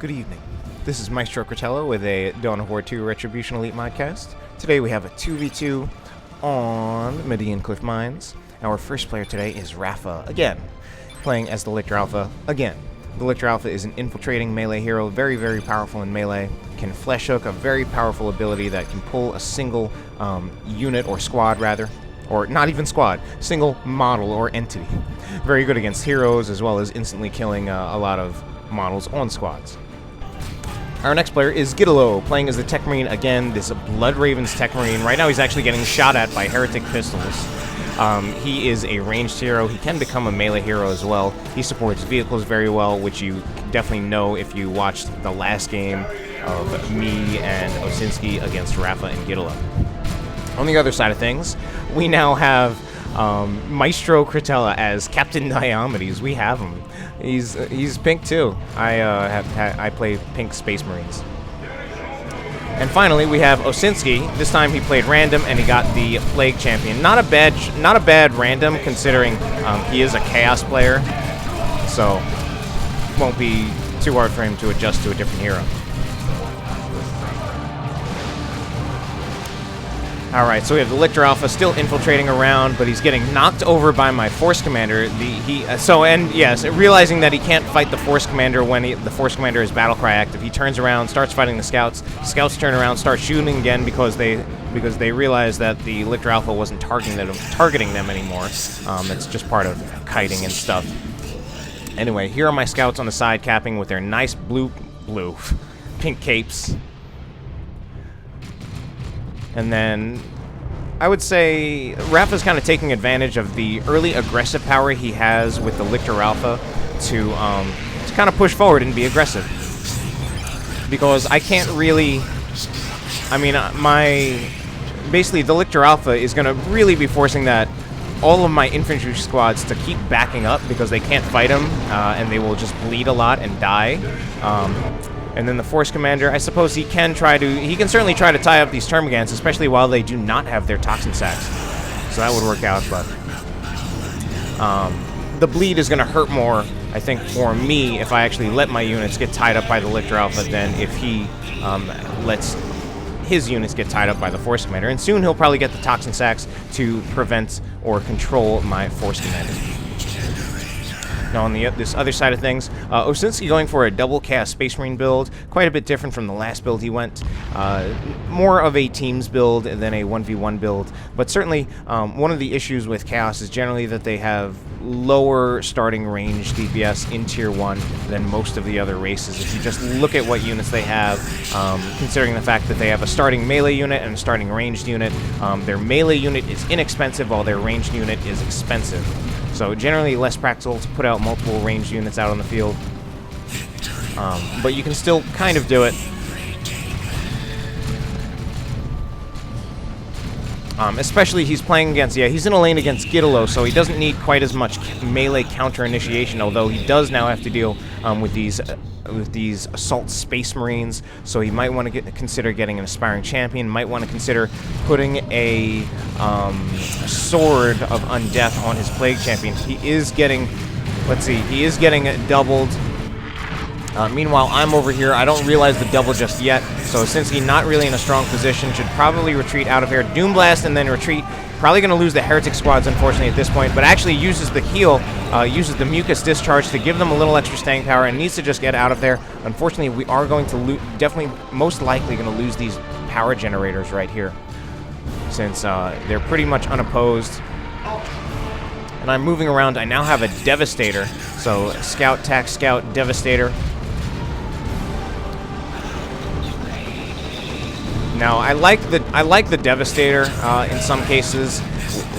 Good evening. This is Maestro Cretella with a Dawn of War 2 Retribution Elite modcast. Today we have a 2v2 on Medean Cliff Mines. Our first player today is Raffa, again, playing as the Lictor Alpha, again. The Lictor Alpha is an infiltrating melee hero, very, very powerful in melee, can flesh hook, a very powerful ability that can pull a single unit, or squad rather, or not even squad, single model or entity. Very good against heroes, as well as instantly killing a lot of models on squads. Our next player is GiDDoLo, playing as the Techmarine again. This is Blood Raven's Techmarine. Right now he's actually getting shot at by heretic pistols. He is a ranged hero. He can become a melee hero as well. He supports vehicles very well, which you definitely know if you watched the last game of me and Osinski against Raffa and GiDDoLo. On the other side of things, we now have Maestro Cretella as Captain Diomedes. We have him. He's pink too. I play pink Space Marines. And finally, we have Osinski. This time he played random and he got the Plague Champion. Not a bad random considering he is a Chaos player, so it won't be too hard for him to adjust to a different hero. Alright, so we have the Lictor Alpha still infiltrating around, but he's getting knocked over by my Force Commander. Realizing that he can't fight the Force Commander when the Force Commander is Battlecry active, he turns around, starts fighting the Scouts. Scouts turn around, start shooting again because they realize that the Lictor Alpha wasn't targeting them anymore. It's just part of kiting and stuff. Anyway, here are my Scouts on the side capping with their nice pink capes. And then, I would say, Raffa's kind of taking advantage of the early aggressive power he has with the Lictor Alpha to kind of push forward and be aggressive. Because I can't really... basically, the Lictor Alpha is going to really be forcing all of my infantry squads to keep backing up because they can't fight him, and they will just bleed a lot and die. And then the Force Commander, I suppose he can certainly try to tie up these Termagants, especially while they do not have their Toxin Sacks. So that would work out, but the bleed is going to hurt more, I think, for me if I actually let my units get tied up by the Lictor Alpha than if he lets his units get tied up by the Force Commander. And soon he'll probably get the Toxin Sacks to prevent or control my Force Commander. Now on this other side of things, Osinski going for a double Chaos Space Marine build, quite a bit different from the last build he went. More of a teams build than a 1v1 build, but certainly one of the issues with Chaos is generally that they have lower starting range DPS in Tier 1 than most of the other races. If you just look at what units they have, considering the fact that they have a starting melee unit and a starting ranged unit, their melee unit is inexpensive while their ranged unit is expensive. So generally less practical to put out multiple ranged units out on the field. But you can still kind of do it. Especially he's playing against, he's in a lane against GiDDoLo, so he doesn't need quite as much melee counter initiation, although he does now have to deal with these Assault Space Marines, so he might want to consider getting an Aspiring Champion, might want to consider putting a Sword of Undeath on his Plague Champion. He is getting, doubled. Meanwhile, I'm over here. I don't realize the double just yet, so since he's not really in a strong position, should probably retreat out of here. Doom Blast and then retreat. Probably going to lose the Heretic squads, unfortunately, at this point, but actually uses the heal, uses the Mucus Discharge to give them a little extra staying power and needs to just get out of there. Unfortunately, we are going to most likely going to lose these power generators right here, since they're pretty much unopposed. And I'm moving around. I now have a Devastator, so Scout, Tac, Scout, Devastator. Now, I like the Devastator in some cases.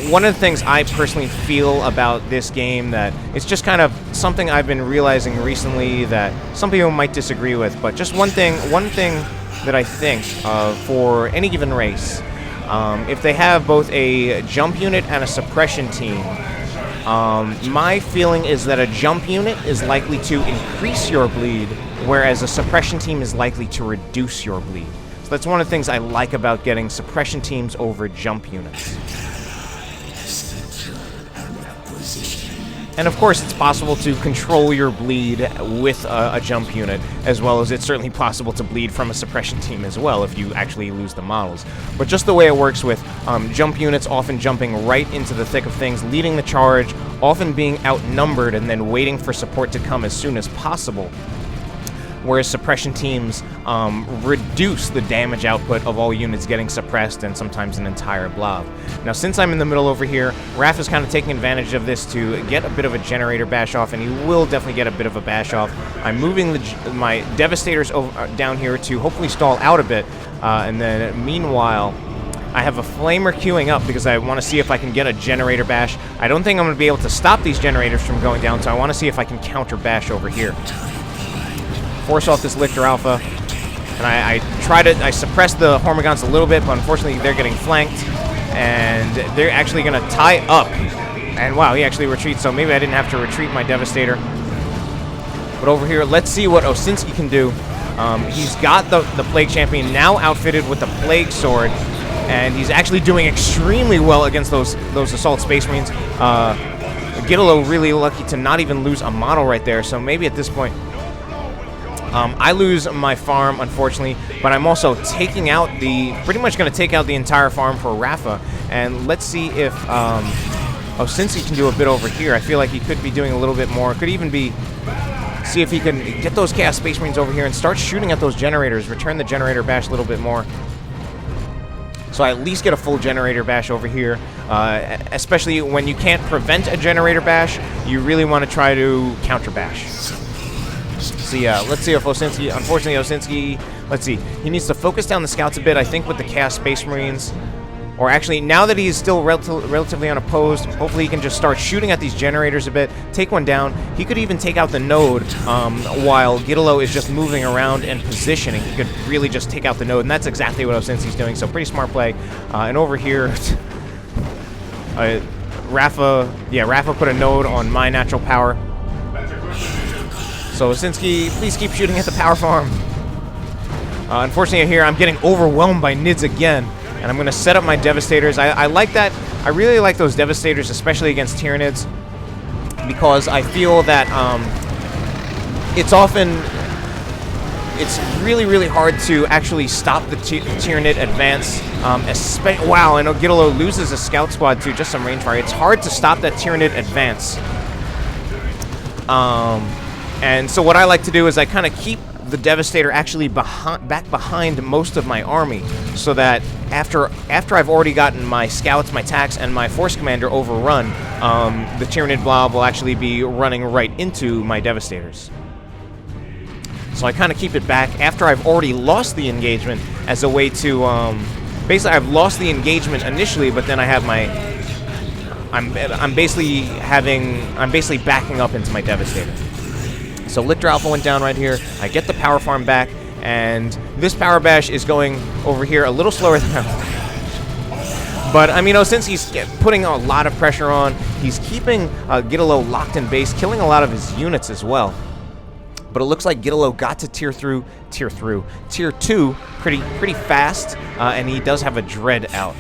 One of the things I personally feel about this game that it's just kind of something I've been realizing recently that some people might disagree with, but just one thing that I think for any given race, if they have both a jump unit and a suppression team, my feeling is that a jump unit is likely to increase your bleed, whereas a suppression team is likely to reduce your bleed. That's one of the things I like about getting suppression teams over jump units. And of course, it's possible to control your bleed with a jump unit, as well as it's certainly possible to bleed from a suppression team as well if you actually lose the models. But just the way it works with jump units often jumping right into the thick of things, leading the charge, often being outnumbered and then waiting for support to come as soon as possible. Whereas suppression teams reduce the damage output of all units getting suppressed and sometimes an entire blob. Now, since I'm in the middle over here, Raffa's kind of taking advantage of this to get a bit of a generator bash off, and he will definitely get a bit of a bash off. I'm moving my Devastators down here to hopefully stall out a bit, and then meanwhile, I have a Flamer queuing up because I want to see if I can get a generator bash. I don't think I'm going to be able to stop these generators from going down, so I want to see if I can counter bash over here. Force off this Lictor Alpha, and I suppress the Hormigons a little bit, but unfortunately they're getting flanked, and they're actually going to tie up. And wow, he actually retreats, so maybe I didn't have to retreat my Devastator. But over here, let's see what Osinski can do. He's got the Plague Champion now outfitted with the Plague Sword, and he's actually doing extremely well against those Assault Space Marines. GiDDoLo really lucky to not even lose a model right there, so maybe at this point I lose my farm, unfortunately, but I'm also taking out pretty much going to take out the entire farm for Raffa. And let's see if Osinski can do a bit over here. I feel like he could be doing a little bit more. Could even be, see if he can get those Chaos Space Marines over here and start shooting at those generators, return the generator bash a little bit more. So I at least get a full generator bash over here, especially when you can't prevent a generator bash, you really want to try to counter bash. So yeah, let's see if Osinski, unfortunately Osinski, let's see, he needs to focus down the scouts a bit, I think, with the Chaos Space Marines. Or actually, now that he's still relatively unopposed, hopefully he can just start shooting at these generators a bit, take one down. He could even take out the node while GiDDoLo is just moving around and positioning. He could really just take out the node, and that's exactly what Osinski's doing, so pretty smart play. And over here, Raffa put a node on my natural power. So Osinski, please keep shooting at the power farm. Unfortunately here, I'm getting overwhelmed by NIDS again, and I'm going to set up my Devastators. I like that. I really like those Devastators, especially against Tyranids, because I feel that it's really, really hard to actually stop the Tyranid advance. Wow, I know GiDDoLo loses a scout squad to just some range fire. It's hard to stop that Tyranid advance. And so what I like to do is I kind of keep the Devastator actually back behind most of my army, so that after I've already gotten my scouts, my tax, and my force commander overrun, the Tyranid blob will actually be running right into my Devastators. So I kind of keep it back after I've already lost the engagement as a way to, basically I've lost the engagement initially, but then I have my, I'm basically backing up into my Devastator. So Lictor Alpha went down right here. I get the power farm back, and this power bash is going over here a little slower than I thought. But I mean, since he's putting a lot of pressure on, he's keeping GiDDoLo locked in base, killing a lot of his units as well. But it looks like GiDDoLo got to tier 2 pretty fast, and he does have a Dread out.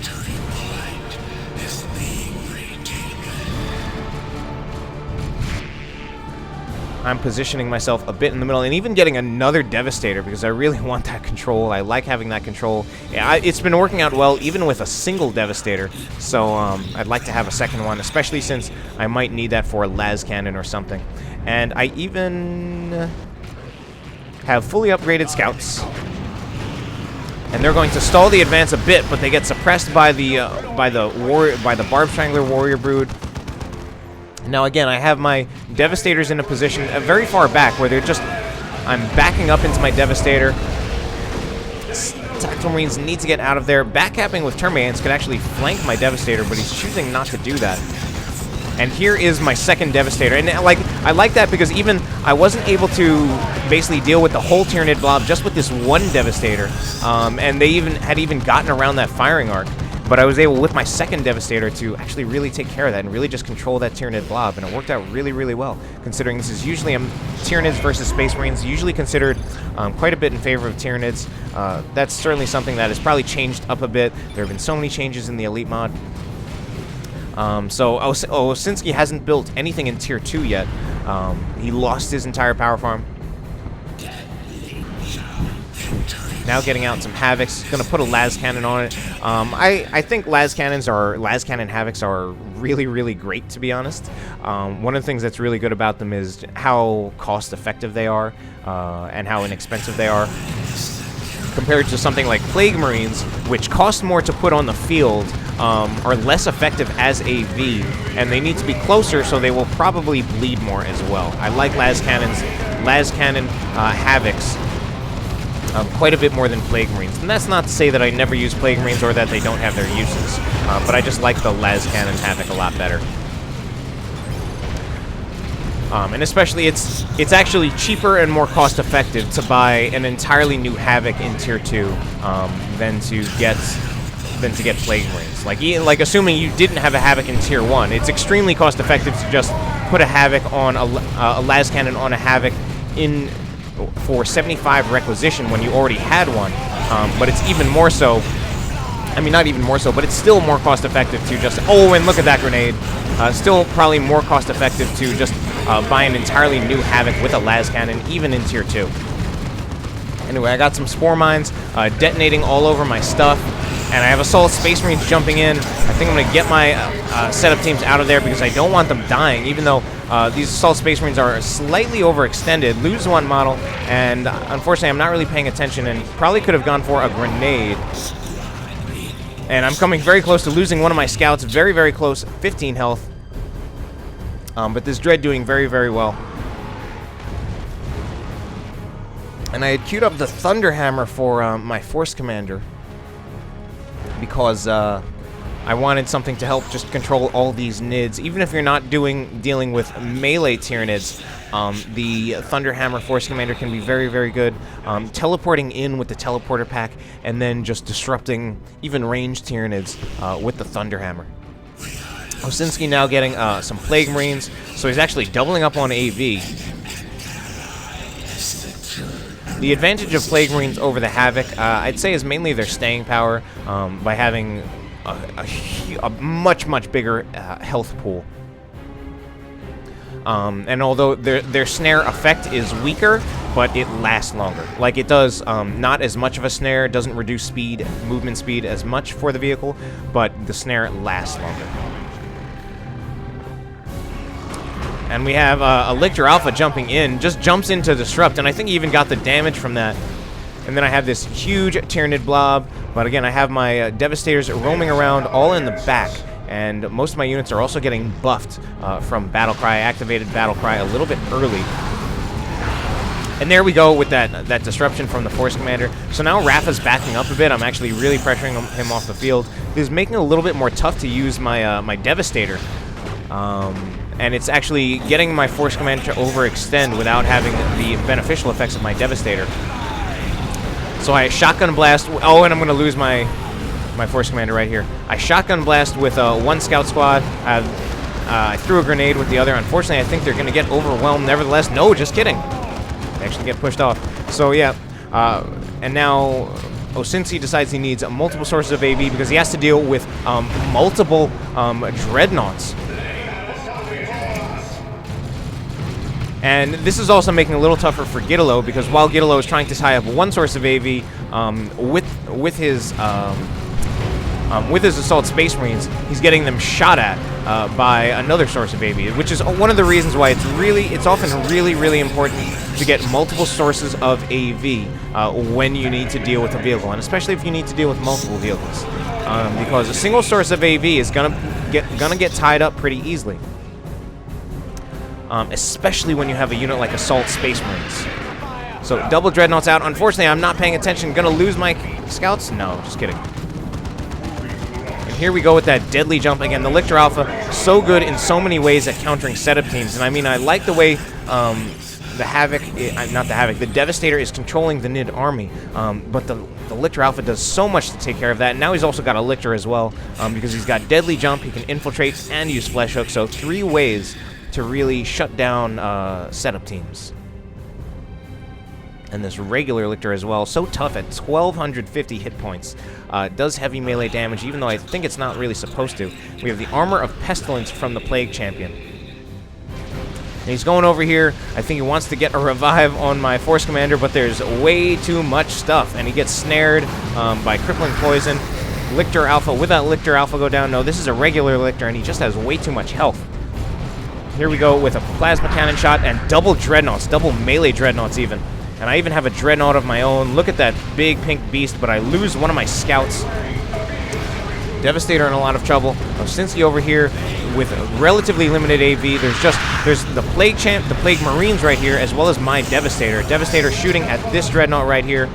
I'm positioning myself a bit in the middle and even getting another Devastator because I really want that control. I like having that control. Yeah, it's been working out well even with a single Devastator, so I'd like to have a second one, especially since I might need that for a las cannon or something. And I even have fully upgraded scouts, and they're going to stall the advance a bit, but they get suppressed by the Barb Strangler Warrior Brood. Now again, I have my Devastators in a position very far back where I'm backing up into my Devastator. Tactical Marines need to get out of there. Backcapping with Terminates could actually flank my Devastator, but he's choosing not to do that. And here is my second Devastator. And I like that because even I wasn't able to basically deal with the whole Tyranid blob just with this one Devastator. And they had gotten around that firing arc. But I was able, with my second Devastator, to actually really take care of that and really just control that Tyranid blob, and it worked out really, really well, considering this is usually Tyranids versus Space Marines, usually considered quite a bit in favor of Tyranids. That's certainly something that has probably changed up a bit. There have been so many changes in the Elite mod. So Osinski hasn't built anything in Tier 2 yet. He lost his entire power farm. Now getting out some Havocs. Gonna put a Las Cannon on it. I think Las Cannon Havocs are really, really great, to be honest. One of the things that's really good about them is how cost-effective they are and how inexpensive they are, compared to something like Plague Marines, which cost more to put on the field, are less effective as AV, and they need to be closer, so they will probably bleed more as well. I like Las Cannon Havocs quite a bit more than Plague Marines. And that's not to say that I never use Plague Marines or that they don't have their uses, but I just like the Las Cannon Havoc a lot better. And especially, it's actually cheaper and more cost-effective to buy an entirely new Havoc in Tier 2 than to get Plague Marines. Like assuming you didn't have a Havoc in Tier 1, it's extremely cost-effective to just put a Havoc on a Las Cannon on a Havoc for 75 requisition when you already had one. But it's even more so. I mean, not even more so, but it's still more cost-effective to just... Oh, and look at that grenade. Still probably more cost-effective to just buy an entirely new Havoc with a Las Cannon, even in Tier 2. Anyway, I got some Spore Mines detonating all over my stuff, and I have Assault Space Marines jumping in. I think I'm going to get my setup teams out of there because I don't want them dying, even though these Assault Space Marines are slightly overextended. Lose one model, and unfortunately I'm not really paying attention and probably could have gone for a grenade. And I'm coming very close to losing one of my scouts, very, very close, 15 health. But this Dread doing very, very well. And I had queued up the Thunderhammer for my Force Commander because I wanted something to help just control all these Nids. Even if you're not dealing with melee Tyranids, the Thunderhammer Force Commander can be very, very good. Teleporting in with the Teleporter Pack and then just disrupting even ranged Tyranids with the Thunderhammer. Osinski now getting some Plague Marines, so he's actually doubling up on AV. The advantage of Plague Marines over the Havoc, I'd say, is mainly their staying power by having a much, much bigger health pool. And although their snare effect is weaker, but it lasts longer. Like, it does not as much of a snare, doesn't reduce movement speed as much for the vehicle, but the snare lasts longer. And we have a Lictor Alpha jumping in, just jumps in to disrupt, and I think he even got the damage from that. And then I have this huge Tyranid blob, but again, I have my Devastators roaming around all in the back, and most of my units are also getting buffed from Battlecry. I activated Battlecry a little bit early. And there we go with that disruption from the Force Commander. So now Raffa's backing up a bit. I'm actually really pressuring him off the field. This is making it a little bit more tough to use my my Devastator. And it's actually getting my Force Commander to overextend without having the beneficial effects of my Devastator. So I Shotgun Blast. Oh, and I'm going to lose my Force Commander right here. I Shotgun Blast with one Scout Squad. I threw a grenade with the other. Unfortunately, I think they're going to get overwhelmed. Nevertheless, no, just kidding. They actually get pushed off. So yeah, and now Osinski decides he needs multiple sources of AV because he has to deal with multiple Dreadnoughts. And this is also making it a little tougher for GiDDoLo because while GiDDoLo is trying to tie up one source of AV with his Assault Space Marines, he's getting them shot at by another source of AV, which is one of the reasons why it's often really, really important to get multiple sources of AV when you need to deal with a vehicle, and especially if you need to deal with multiple vehicles, because a single source of AV is gonna get tied up pretty easily. Especially when you have a unit like Assault Space Marines. So double Dreadnoughts out. Unfortunately, I'm not paying attention. Gonna lose my Scouts? No, just kidding. And here we go with that deadly jump again. The Lictor Alpha, so good in so many ways at countering setup teams. And I mean, I like the way the Devastator is controlling the Nid army. But the Lictor Alpha does so much to take care of that. And now he's also got a Lictor as well, because he's got deadly jump, he can infiltrate, and use Flesh Hook. So 3 ways to really shut down setup teams. And this regular Lictor as well, so tough at 1,250 hit points. Does heavy melee damage, even though I think it's not really supposed to. We have the Armor of Pestilence from the Plague Champion. And he's going over here. I think he wants to get a revive on my Force Commander, but there's way too much stuff. And he gets snared by Crippling Poison. Lictor Alpha, would that Lictor Alpha go down? No, this is a regular Lictor, and he just has way too much health. Here we go with a Plasma Cannon shot and double Dreadnoughts, double melee Dreadnoughts even. And I even have a Dreadnought of my own. Look at that big pink beast, but I lose one of my scouts. Devastator in a lot of trouble. Osinski over here with relatively limited AV. There's the Plague Champ, the Plague Marines right here, as well as my Devastator. Devastator shooting at this Dreadnought right here.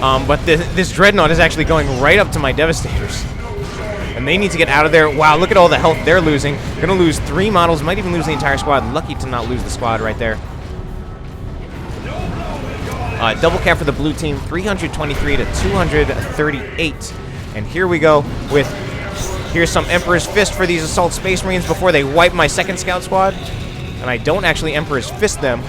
But this Dreadnought is actually going right up to my Devastators. And they need to get out of there. Wow, look at all the health they're losing. Gonna lose 3 models, might even lose the entire squad. Lucky to not lose the squad right there. Double cap for the blue team, 323 to 238. And here we go with, here's some Emperor's Fist for these Assault Space Marines before they wipe my second scout squad. And I don't actually Emperor's Fist them.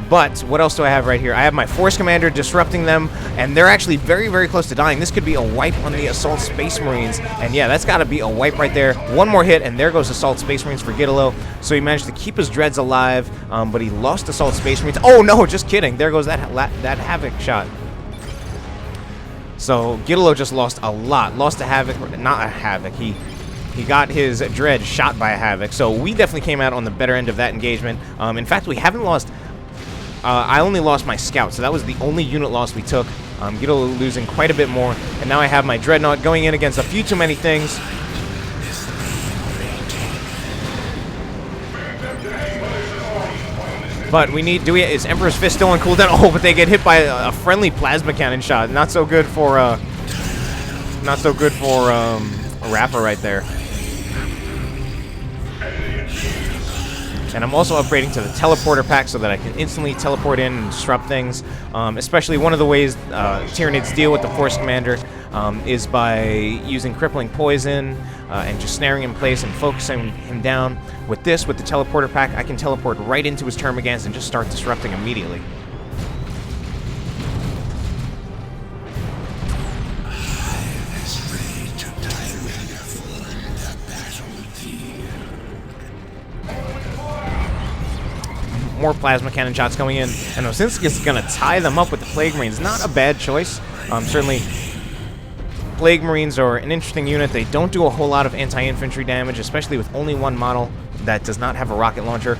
But what else do I have right here? I have my Force Commander disrupting them, and they're actually very, very close to dying. This could be a wipe on the Assault Space Marines, and yeah, that's got to be a wipe right there. One more hit, and there goes Assault Space Marines for GiDDoLo. So he managed to keep his Dreads alive, but he lost Assault Space Marines. Oh no, just kidding. There goes that Havoc shot. So GiDDoLo just lost a lot. Lost a Havoc, not a Havoc. He got his Dread shot by a Havoc. So we definitely came out on the better end of that engagement. In fact, we haven't lost. I only lost my scout, so that was the only unit loss we took. GiDDoLo losing quite a bit more, and now I have my Dreadnought going in against a few too many things. But we need, is Emperor's Fist still on cooldown? Oh, but they get hit by a friendly Plasma Cannon shot. Not so good for Raffa right there. And I'm also upgrading to the Teleporter pack so that I can instantly teleport in and disrupt things. Especially one of the ways Tyranids deal with the Force Commander is by using Crippling Poison and just snaring him in place and focusing him down. With the Teleporter pack, I can teleport right into his Termagants and just start disrupting immediately. More Plasma Cannon shots going in, and Osinski is going to tie them up with the Plague Marines. Not a bad choice. Certainly, Plague Marines are an interesting unit. They don't do a whole lot of anti-infantry damage, especially with only one model that does not have a rocket launcher.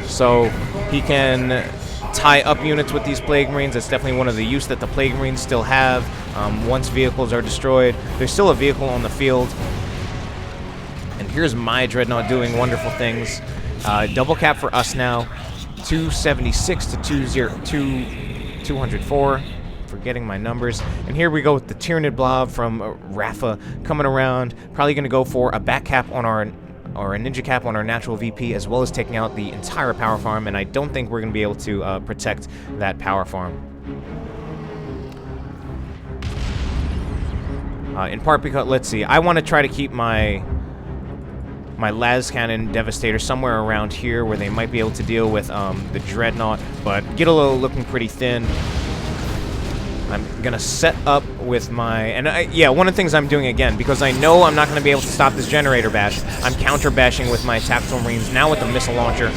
So he can tie up units with these Plague Marines. That's definitely one of the use that the Plague Marines still have. Once vehicles are destroyed, there's still a vehicle on the field. And here's my Dreadnought doing wonderful things. Double cap for us now, 276 to 204. Forgetting my numbers. And here we go with the Tyranid Blob from Raffa coming around. Probably going to go for a back cap on our ninja cap on our natural VP, as well as taking out the entire power farm. And I don't think we're going to be able to protect that power farm. In part because, let's see, I want to try to keep my Las Cannon Devastator somewhere around here where they might be able to deal with the Dreadnought, but GiDDoLo looking pretty thin. I'm going to set up with my... yeah, one of the things I'm doing again, because I know I'm not going to be able to stop this Generator Bash, I'm counter-bashing with my Tactical Marines, now with the Missile Launcher.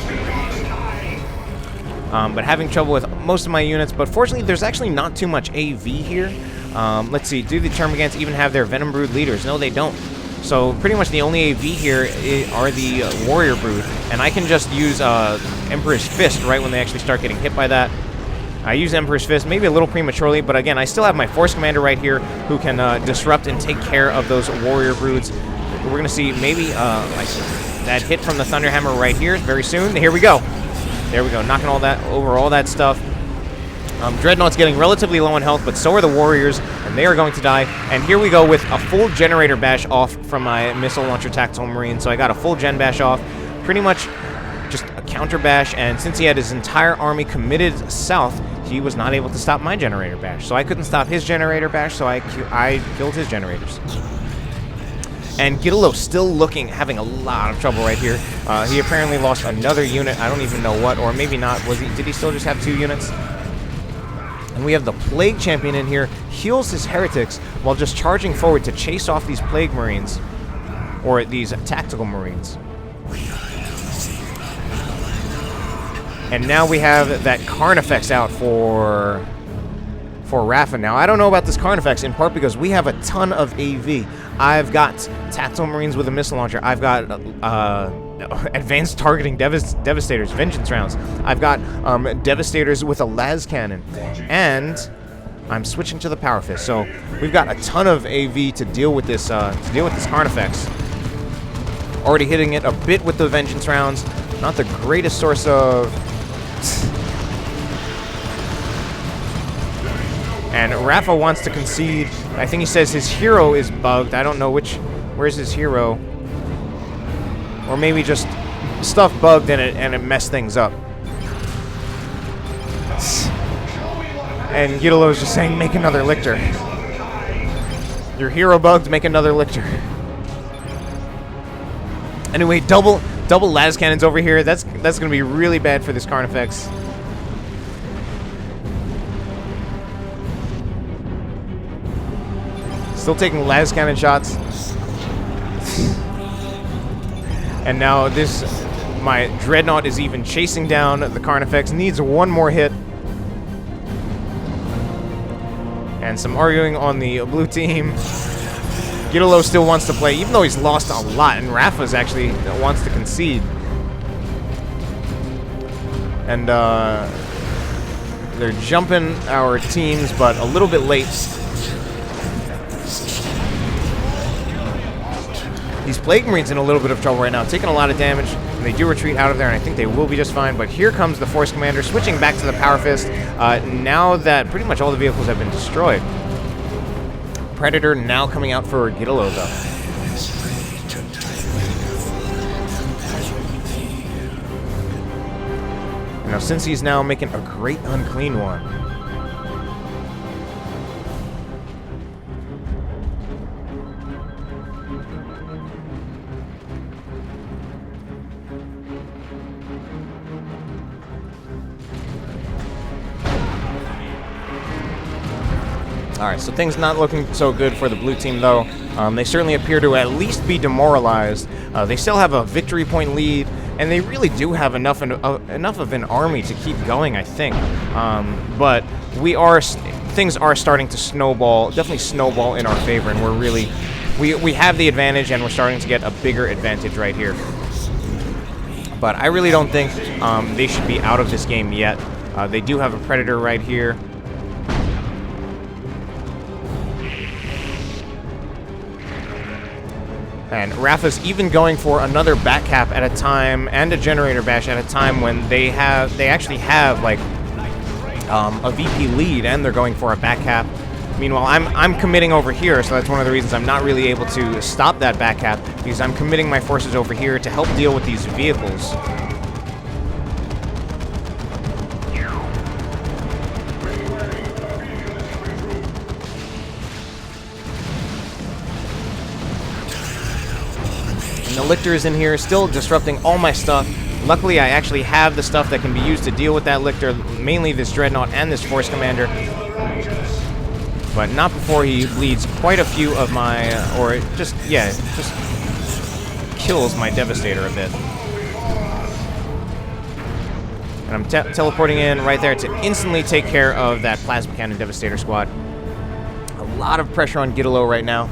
But having trouble with most of my units, but fortunately there's actually not too much AV here. Let's see, do the Termagants even have their Venom Brood leaders? No, they don't. So pretty much the only AV here are the Warrior Brood, and I can just use Emperor's Fist right when they actually start getting hit by that. I use Emperor's Fist maybe a little prematurely, but again, I still have my Force Commander right here who can disrupt and take care of those Warrior Broods. We're going to see maybe that hit from the Thunderhammer right here very soon. Here we go. There we go, knocking all that stuff. Dreadnought's getting relatively low on health, but so are the Warriors, and they are going to die. And here we go with a full Generator Bash off from my Missile Launcher Tactical Marine. So I got a full Gen Bash off, pretty much just a counter bash, and since he had his entire army committed south, he was not able to stop my Generator Bash. So I couldn't stop his Generator Bash, so I killed his generators. And GiDDoLo still having a lot of trouble right here. He apparently lost another unit. I don't even know what, or maybe not. Did he still just have 2 units? And we have the Plague Champion in here, heals his heretics while just charging forward to chase off these Plague Marines, or these Tactical Marines. And now we have that Carnifex out for Raffa. Now, I don't know about this Carnifex, in part because we have a ton of AV. I've got Tactical Marines with a missile launcher. I've got advanced targeting Devastators, Vengeance rounds. I've got Devastators with a las cannon. And I'm switching to the Power Fist. So we've got a ton of AV to deal with this Carnifex. Already hitting it a bit with the Vengeance rounds. Not the greatest source of... And Raffa wants to concede. I think he says his hero is bugged. I don't know where's his hero. Or maybe just stuff bugged and it messed things up. And GiDDoLo is just saying, make another Lictor. Your hero bugged, make another Lictor. Anyway, double las cannons over here. That's gonna be really bad for this Carnifex. Still taking las cannon shots. And now my Dreadnought is even chasing down the Carnifex. Needs one more hit. And some arguing on the blue team. GiDDoLo still wants to play, even though he's lost a lot. And Raffa's actually wants to concede. And they're jumping our teams, but a little bit late. These Plague Marines in a little bit of trouble right now, taking a lot of damage, and they do retreat out of there, and I think they will be just fine. But here comes the Force Commander, switching back to the Power Fist, now that pretty much all the vehicles have been destroyed. Predator now coming out for GiDDoLo, though. Now, since he's now making a great unclean one. Alright, so things not looking so good for the blue team, though. They certainly appear to at least be demoralized. They still have a victory point lead, and they really do have enough of an army to keep going, I think. But things are starting to snowball, definitely snowball in our favor, and we're really... We have the advantage, and we're starting to get a bigger advantage right here. But I really don't think they should be out of this game yet. They do have a Predator right here. And Raffa's even going for another back cap at a time, and a generator bash at a time when they actually have like a VP lead, and they're going for a back cap. Meanwhile, I'm committing over here, so that's one of the reasons I'm not really able to stop that back cap, because I'm committing my forces over here to help deal with these vehicles. And the Lictor is in here, still disrupting all my stuff. Luckily, I actually have the stuff that can be used to deal with that Lictor, mainly this Dreadnought and this Force Commander. But not before he bleeds quite a few of my, just kills my Devastator a bit. And I'm teleporting in right there to instantly take care of that Plasma Cannon Devastator squad. A lot of pressure on GiDDoLo right now.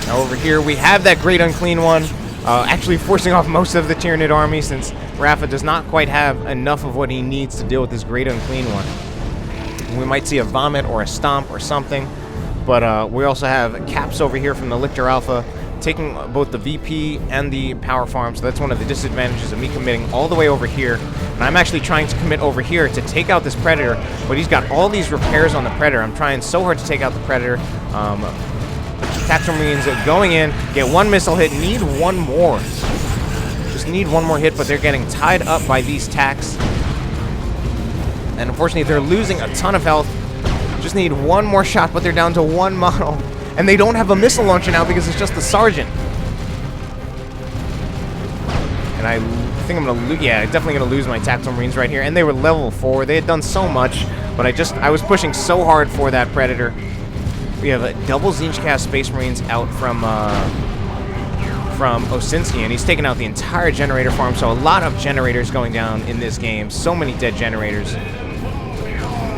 Now over here, we have that Great Unclean One, actually forcing off most of the Tyranid army, since Raffa does not quite have enough of what he needs to deal with this Great Unclean One. We might see a Vomit or a Stomp or something, but we also have caps over here from the Lictor Alpha, taking both the VP and the power farm, so that's one of the disadvantages of me committing all the way over here. And I'm actually trying to commit over here to take out this Predator, but he's got all these repairs on the Predator. I'm trying so hard to take out the Predator. Tactical Marines going in, get one missile hit, need one more. Just need one more hit, but they're getting tied up by these tacks. And unfortunately, they're losing a ton of health. Just need one more shot, but they're down to one model. And they don't have a missile launcher now because it's just the sergeant. And I think I'm going to lose, yeah, definitely going to lose my tactical marines right here. And they were level 4. They had done so much, but I was pushing so hard for that predator. We have a double Zinchcast Space Marines out from Osinski, and he's taken out the entire generator farm, so a lot of generators going down in this game. So many dead generators.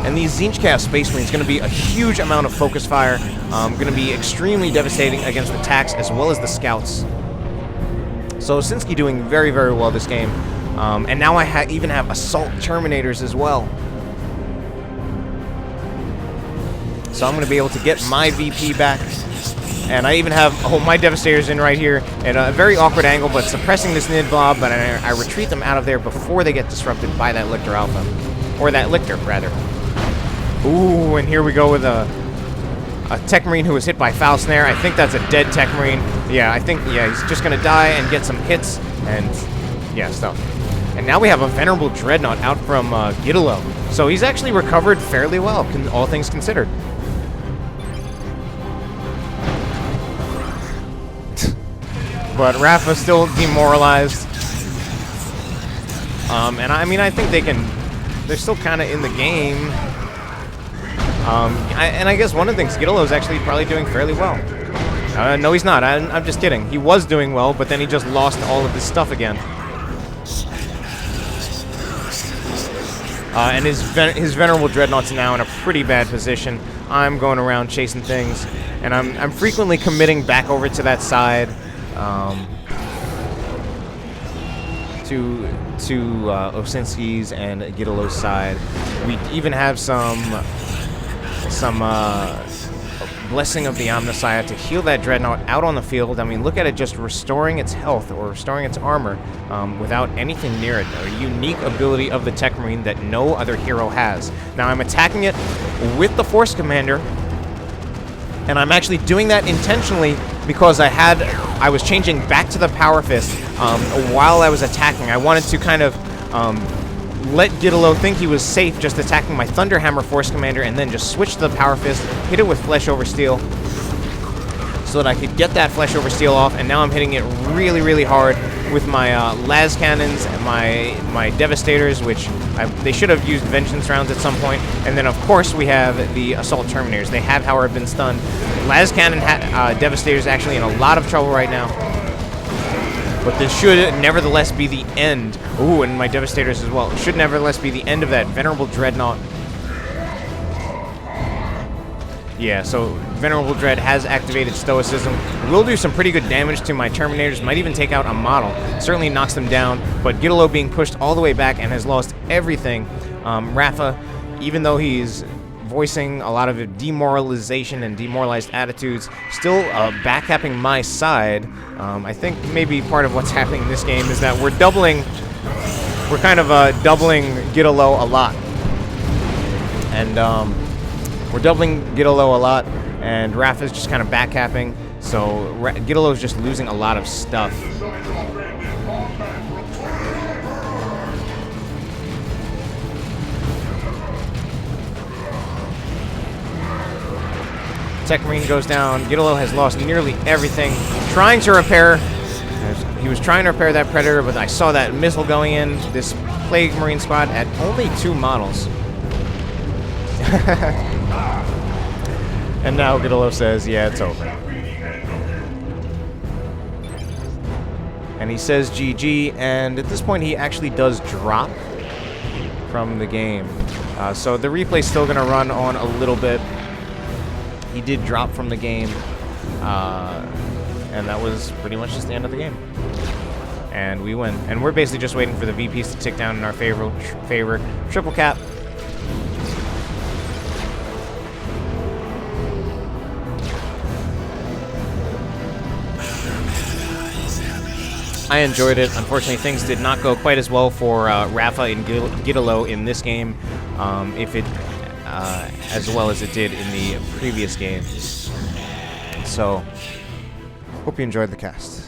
And these Zinchcast Space Marines going to be a huge amount of focus fire, going to be extremely devastating against the tanks as well as the scouts. So Osinski doing very, very well this game. And now I even have Assault Terminators as well. So I'm going to be able to get my VP back. And I even have my Devastators in right here at a very awkward angle, but suppressing this Nid Blob, but I retreat them out of there before they get disrupted by that Lictor Alpha. Or that Lictor, rather. Ooh, and here we go with a Techmarine who was hit by Foul Snare. I think that's a dead Techmarine. Yeah, I think, yeah, he's just going to die and get some hits and, yeah, stuff. And now we have a Venerable Dreadnought out from GiDDoLo. So he's actually recovered fairly well, all things considered. But Raffa's still demoralized. And I mean, I think they're still kind of in the game. And I guess one of the things, GiDDoLo is actually probably doing fairly well. No, he's not. I'm just kidding. He was doing well, but then he just lost all of his stuff again. And his Venerable Dreadnought's now in a pretty bad position. I'm going around chasing things, and I'm frequently committing back over to that side. To Osinski's and GiDDoLo's side. We even have some Blessing of the Omnissiah to heal that Dreadnought out on the field. I mean, look at it just restoring its health or restoring its armor without anything near it. A unique ability of the Techmarine that no other hero has. Now, I'm attacking it with the Force Commander, and I'm actually doing that intentionally because I was changing back to the Power Fist while I was attacking. I wanted to kind of let GiDDoLo think he was safe just attacking my Thunderhammer Force Commander and then just switch to the Power Fist, hit it with Flesh over Steel so that I could get that Flesh over Steel off, and now I'm hitting it really, really hard with my Las Cannons and my Devastators, which they should have used Vengeance rounds at some point. And then, of course, we have the Assault Terminators. They have, however, been stunned. Las Cannon Devastators actually in a lot of trouble right now. But this should nevertheless be the end. Ooh, and my Devastators as well. It should nevertheless be the end of that Venerable Dreadnought. Yeah, so Venerable Dread has activated Stoicism. Will do some pretty good damage to my Terminators. Might even take out a model. Certainly knocks them down. But GiDDoLo being pushed all the way back and has lost everything. Raffa, even though he's voicing a lot of demoralization and demoralized attitudes, still backcapping my side. I think maybe part of what's happening in this game is that we're kind of doubling GiDDoLo a lot. And we're doubling GiDDoLo a lot, and Raffa's just kind of backcapping, so GiDDoLo's just losing a lot of stuff. Techmarine goes down. GiDDoLo has lost nearly everything. Trying to repair. He was trying to repair that Predator, but I saw that missile going in. This Plague Marine squad at only 2 models. And now GiDDoLo says, yeah, it's over. And he says GG, and at this point he actually does drop from the game. So the replay's still going to run on a little bit. He did drop from the game, and that was pretty much just the end of the game. And we win. And we're basically just waiting for the VPs to tick down in our favor. Triple cap. I enjoyed it. Unfortunately, things did not go quite as well for Raffa and GiDDoLo in this game, as well as it did in the previous game. So, hope you enjoyed the cast.